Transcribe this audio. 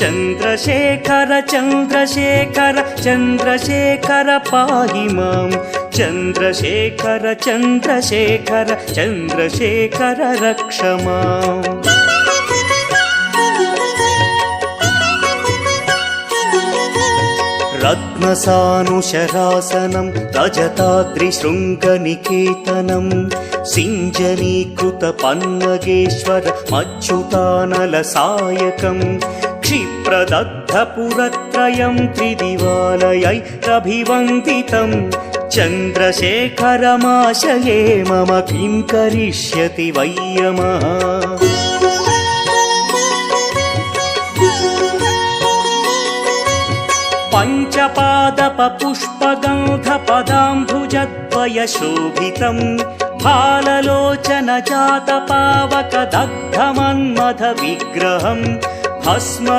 चन्द्रशेखर चन्द्रशेखर चन्द्रशेखर पाहि मां चन्द्रशेखर चन्द्रशेखर चन्द्रशेखर रक्ष माम् रत्नसानुशरासनं रजताद्रिशृङ्गनिकेतनं सिञ्जनीकृतपन्नगेश्वर मच्युतानलसायकं क्षिप्रदग्धपुरत्रयं त्रिदिवालयैरभिवन्दितं चन्द्रशेखरमाशये मम किं करिष्यति वै यमः पञ्चपादपपुष्पगन्धपदाम्भुजद्वयशोभितं फाललोचनजातपावकदग्धमन्मथविग्रहं भस्म